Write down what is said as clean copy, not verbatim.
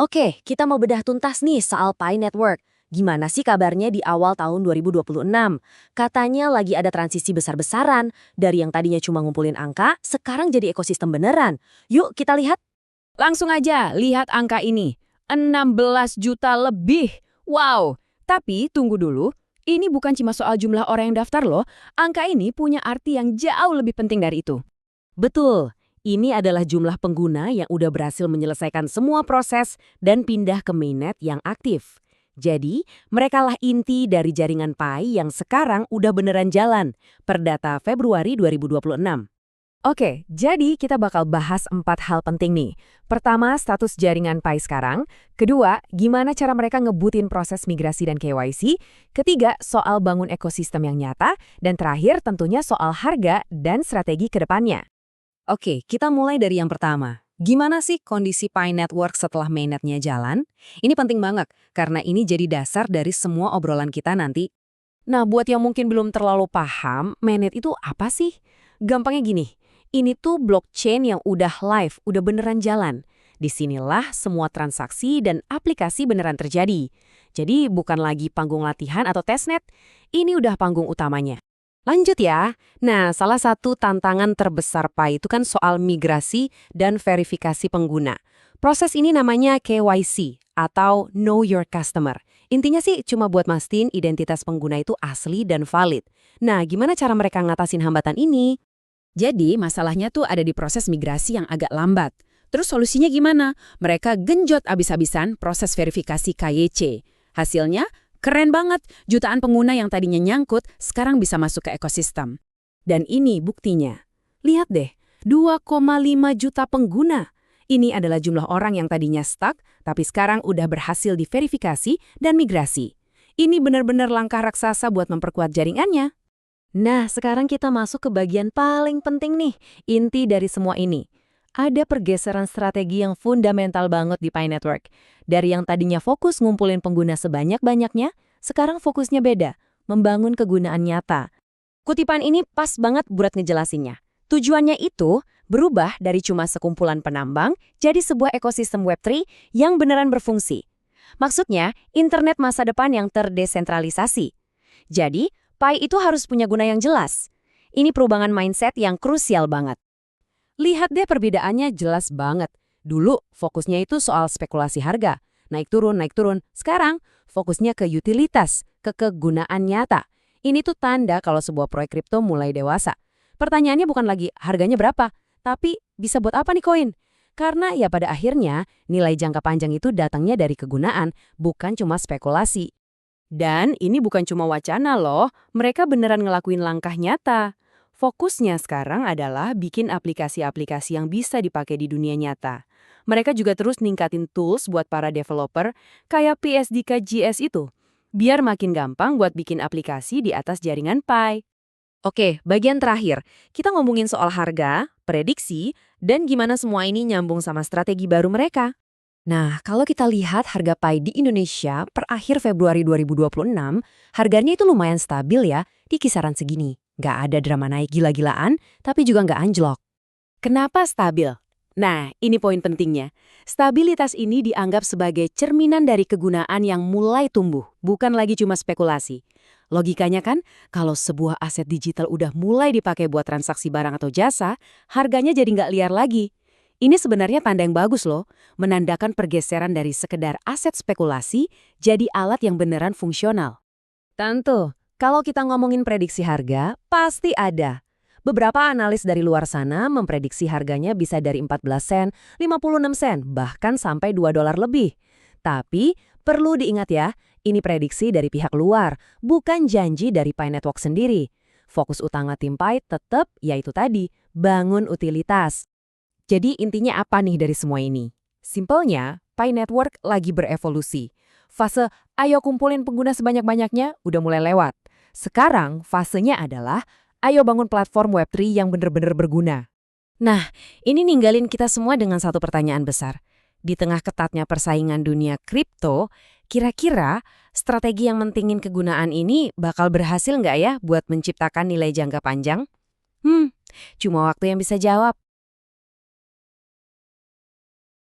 Oke, kita mau bedah tuntas nih soal Pi Network. Gimana sih kabarnya di awal tahun 2026? Katanya lagi ada transisi besar-besaran. Dari yang tadinya cuma ngumpulin angka, sekarang jadi ekosistem beneran. Yuk kita lihat. Langsung aja, lihat angka ini. 16 juta lebih. Wow! Tapi tunggu dulu, ini bukan cuma soal jumlah orang yang daftar loh. Angka ini punya arti yang jauh lebih penting dari itu. Betul, ini adalah jumlah pengguna yang udah berhasil menyelesaikan semua proses dan pindah ke mainnet yang aktif. Jadi, merekalah inti dari jaringan Pi yang sekarang udah beneran jalan per data Februari 2026. Oke, jadi kita bakal bahas 4 hal penting nih. Pertama, status jaringan Pi sekarang. Kedua, gimana cara mereka ngebutin proses migrasi dan KYC. Ketiga, soal bangun ekosistem yang nyata. Dan terakhir, tentunya soal harga dan strategi ke depannya. Oke, kita mulai dari yang pertama. Gimana sih kondisi Pi Network setelah mainnetnya jalan? Ini penting banget, karena ini jadi dasar dari semua obrolan kita nanti. Nah, buat yang mungkin belum terlalu paham, mainnet itu apa sih? Gampangnya gini, ini tuh blockchain yang udah live, udah beneran jalan. Disinilah semua transaksi dan aplikasi beneran terjadi. Jadi bukan lagi panggung latihan atau testnet, ini udah panggung utamanya. Lanjut ya. Nah, salah satu tantangan terbesar Pi itu kan soal migrasi dan verifikasi pengguna. Proses ini namanya KYC atau Know Your Customer. Intinya sih cuma buat mastiin identitas pengguna itu asli dan valid. Nah, gimana cara mereka ngatasin hambatan ini? Jadi, masalahnya tuh ada di proses migrasi yang agak lambat. Terus solusinya gimana? Mereka genjot abis-abisan proses verifikasi KYC. Hasilnya, keren banget. Jutaan pengguna yang tadinya nyangkut, sekarang bisa masuk ke ekosistem. Dan ini buktinya. Lihat deh, 2,5 juta pengguna. Ini adalah jumlah orang yang tadinya stuck, tapi sekarang udah berhasil diverifikasi dan migrasi. Ini benar-benar langkah raksasa buat memperkuat jaringannya. Nah, sekarang kita masuk ke bagian paling penting nih, inti dari semua ini. Ada pergeseran strategi yang fundamental banget di Pi Network. Dari yang tadinya fokus ngumpulin pengguna sebanyak-banyaknya, sekarang fokusnya beda, membangun kegunaan nyata. Kutipan ini pas banget buat ngejelasinnya. Tujuannya itu berubah dari cuma sekumpulan penambang jadi sebuah ekosistem Web3 yang beneran berfungsi. Maksudnya, internet masa depan yang terdesentralisasi. Jadi, Pi itu harus punya guna yang jelas. Ini perubahan mindset yang krusial banget. Lihat deh perbedaannya jelas banget. Dulu fokusnya itu soal spekulasi harga. Naik turun, naik turun. Sekarang fokusnya ke utilitas, ke kegunaan nyata. Ini tuh tanda kalau sebuah proyek kripto mulai dewasa. Pertanyaannya bukan lagi harganya berapa, tapi bisa buat apa nih koin? Karena ya pada akhirnya nilai jangka panjang itu datangnya dari kegunaan, bukan cuma spekulasi. Dan ini bukan cuma wacana loh, mereka beneran ngelakuin langkah nyata. Fokusnya sekarang adalah bikin aplikasi-aplikasi yang bisa dipakai di dunia nyata. Mereka juga terus ningkatin tools buat para developer kayak PSDK JS itu, biar makin gampang buat bikin aplikasi di atas jaringan Pi. Oke, bagian terakhir, kita ngomongin soal harga, prediksi, dan gimana semua ini nyambung sama strategi baru mereka. Nah, kalau kita lihat harga Pi di Indonesia per akhir Februari 2026, harganya itu lumayan stabil ya, di kisaran segini. Nggak ada drama naik gila-gilaan, tapi juga nggak anjlok. Kenapa stabil? Nah, ini poin pentingnya. Stabilitas ini dianggap sebagai cerminan dari kegunaan yang mulai tumbuh, bukan lagi cuma spekulasi. Logikanya kan, kalau sebuah aset digital udah mulai dipakai buat transaksi barang atau jasa, harganya jadi nggak liar lagi. Ini sebenarnya tanda yang bagus loh, menandakan pergeseran dari sekedar aset spekulasi jadi alat yang beneran fungsional. Tentu, kalau kita ngomongin prediksi harga, pasti ada. Beberapa analis dari luar sana memprediksi harganya bisa dari 14 sen, 56 sen, bahkan sampai $2 lebih. Tapi, perlu diingat ya, ini prediksi dari pihak luar, bukan janji dari Pi Network sendiri. Fokus utama tim Pi tetap, yaitu tadi, bangun utilitas. Jadi intinya apa nih dari semua ini? Simpelnya, Pi Network lagi berevolusi. Fase ayo kumpulin pengguna sebanyak-banyaknya udah mulai lewat. Sekarang fasenya adalah ayo bangun platform Web3 yang bener-bener berguna. Nah, ini ninggalin kita semua dengan satu pertanyaan besar. Di tengah ketatnya persaingan dunia kripto, kira-kira strategi yang mentingin kegunaan ini bakal berhasil nggak ya buat menciptakan nilai jangka panjang? Cuma waktu yang bisa jawab.